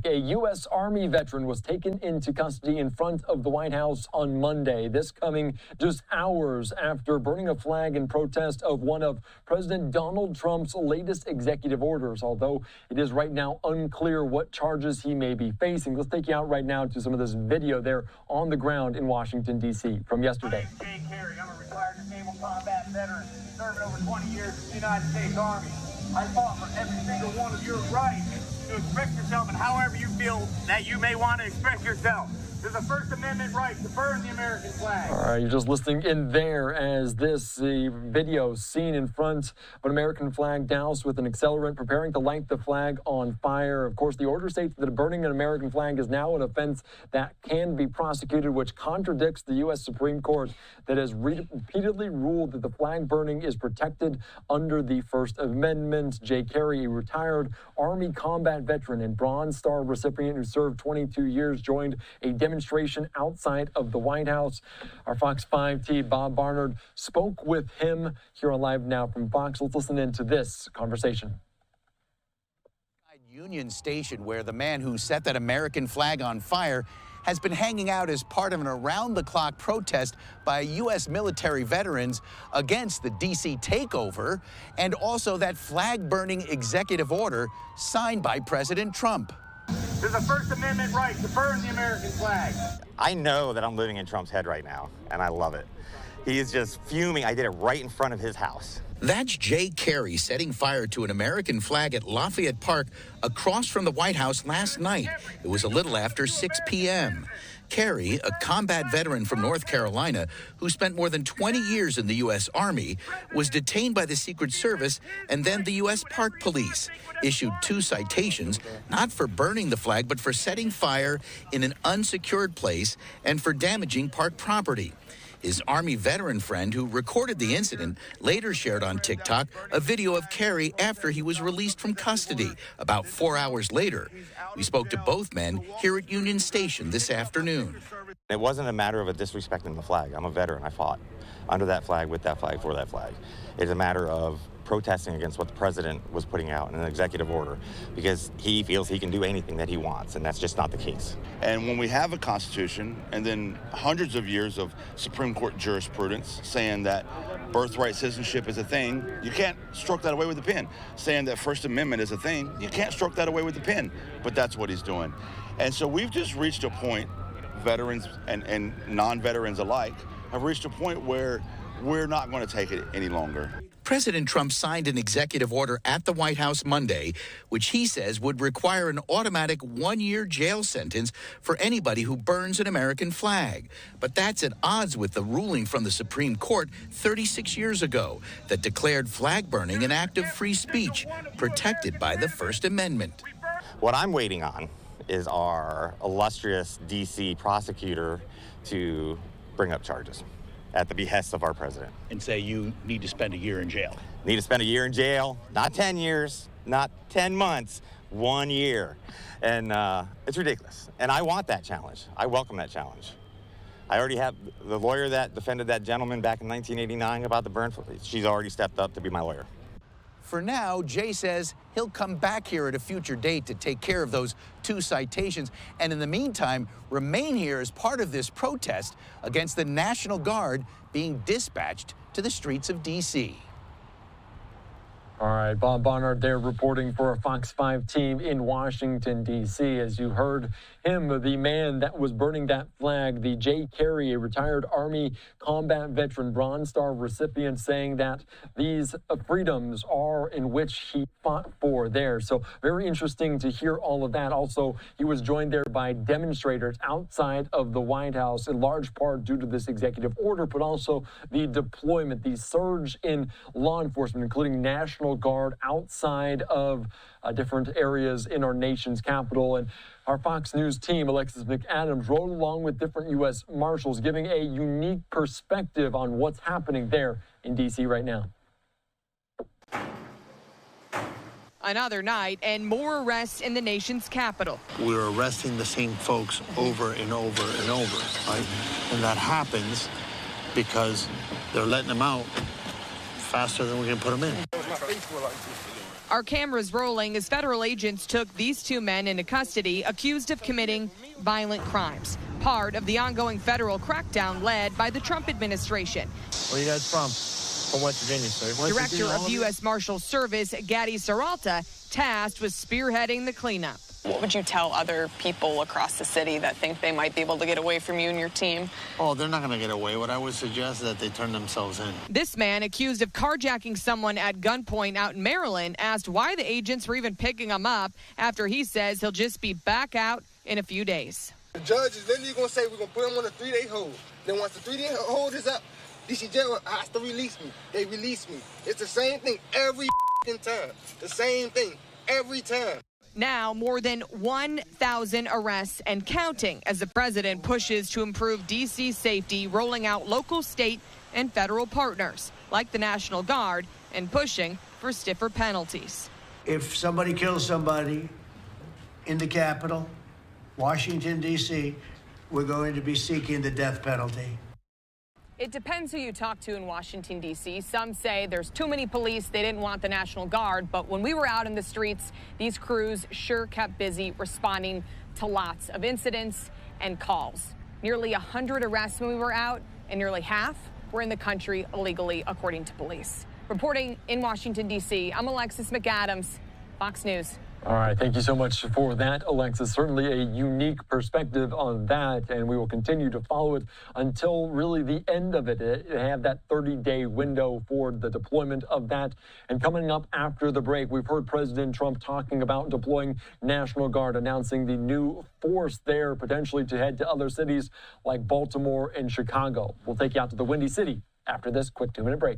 A U.S. Army veteran was taken into custody in front of the White House on Monday, this coming just hours after burning a flag in protest of one of President Donald Trump's latest executive orders, although it is right now unclear what charges he may be facing. Let's take you out right now to some of this video there on the ground in Washington, D.C. from yesterday. My name's Jay Carey. I'm a retired disabled combat veteran serving over 20 years in the United States Army. I fought for every single one of your rights to express yourself and however you feel that you may want to express yourself. There's a First Amendment right to burn the American flag. All right, you're just listening in there as this video seen in front of an American flag doused with an accelerant, preparing to light the flag on fire. Of course, the order states that burning an American flag is now an offense that can be prosecuted, which contradicts the U.S. Supreme Court that has repeatedly ruled that the flag burning is protected under the First Amendment. Jay Carey, a retired Army combat veteran and Bronze Star recipient who served 22 years, joined a demonstration outside of the White House. Our Fox 5 team, Bob Barnard, spoke with him here on Live Now from Fox. Let's listen into this conversation. Union Station, where the man who set that American flag on fire has been hanging out as part of an around-the-clock protest by U.S. military veterans against the D.C. takeover and also that flag-burning executive order signed by President Trump. There's a First Amendment right to burn the American flag. I know that I'm living in Trump's head right now, and I love it. He is just fuming. I did it right in front of his house. That's Jay Carey setting fire to an American flag at Lafayette Park across from the White House last night. It was a little after 6 p.m. Carey, a combat veteran from North Carolina who spent more than 20 years in the U.S. Army, was detained by the Secret Service and then the U.S. Park Police, issued 2 citations, not for burning the flag, but for setting fire in an unsecured place and for damaging park property. His Army veteran friend who recorded the incident later shared on TikTok a video of Carey after he was released from custody about 4 hours later. We spoke to both men here at Union Station this afternoon. It wasn't a matter of disrespecting the flag. I'm a veteran. I fought under that flag, with that flag, for that flag. It's a matter of protesting against what the president was putting out in an executive order because he feels he can do anything that he wants, and that's just not the case. And when we have a constitution and then hundreds of years of Supreme Court jurisprudence saying that birthright citizenship is a thing, you can't stroke that away with a pen. Saying that First Amendment is a thing, you can't stroke that away with a pen. But that's what he's doing. And so we've just reached a point, veterans and non-veterans alike, have reached a point where we're not going to take it any longer. President Trump signed an executive order at the White House Monday, which he says would require an automatic 1-year jail sentence for anybody who burns an American flag. But that's at odds with the ruling from the Supreme Court 36 years ago that declared flag burning an act of free speech protected by the First Amendment. What I'm waiting on is our illustrious D.C. prosecutor to bring up charges at the behest of our president. And say you need to spend a year in jail. Need to spend a year in jail, not 10 years, not 10 months, 1 year. And it's ridiculous. And I want that challenge. I welcome that challenge. I already have the lawyer that defended that gentleman back in 1989 about the burn. She's already stepped up to be my lawyer. For now, Jay says he'll come back here at a future date to take care of those 2 citations, and in the meantime, remain here as part of this protest against the National Guard being dispatched to the streets of D.C. All right, Bob Barnard there reporting for our Fox 5 team in Washington, D.C. As you heard him, the man that was burning that flag, the Jay Carey, a retired Army combat veteran, Bronze Star recipient, saying that these freedoms are in which he fought for there. So very interesting to hear all of that. Also, he was joined there by demonstrators outside of the White House, in large part due to this executive order, but also the deployment, the surge in law enforcement, including National Guard outside of different areas in our nation's capital. And our Fox News team, Alexis McAdams, rode along with different U.S. Marshals, giving a unique perspective on what's happening there in D.C. right now. Another night and more arrests in the nation's capital. We're arresting the same folks over and over and over, right? And that happens because they're letting them out faster than we can put them in. Our cameras rolling as federal agents took these two men into custody accused of committing violent crimes, part of the ongoing federal crackdown led by the Trump administration. Where are you guys from? From West Virginia, sir. Director of U.S. Marshal Service, Gaddy Serralta, tasked with spearheading the cleanup. What would you tell other people across the city that think they might be able to get away from you and your team? Oh, they're not going to get away. What I would suggest is that they turn themselves in. This man, accused of carjacking someone at gunpoint out in Maryland, asked why the agents were even picking him up after he says he'll just be back out in a few days. The judge is literally going to say we're going to put him on a 3-day hold. Then once the 3-day hold is up, DC jail has to release me. They release me. It's the same thing every time. The same thing every time. Now, more than 1,000 arrests and counting as the president pushes to improve D.C. safety, rolling out local, state, and federal partners like the National Guard and pushing for stiffer penalties. If somebody kills somebody in the Capitol, Washington, D.C., we're going to be seeking the death penalty. It depends who you talk to in Washington, D.C. Some say there's too many police. They didn't want the National Guard. But when we were out in the streets, these crews sure kept busy responding to lots of incidents and calls. Nearly 100 arrests when we were out, and nearly half were in the country illegally, according to police. Reporting in Washington, D.C., I'm Alexis McAdams, Fox News. All right, thank you so much for that, Alexis. Certainly a unique perspective on that, and we will continue to follow it until really the end of it. They have that 30-day window for the deployment of that. And coming up after the break, we've heard President Trump talking about deploying National Guard, announcing the new force there potentially to head to other cities like Baltimore and Chicago. We'll take you out to the Windy City after this quick 2-minute break.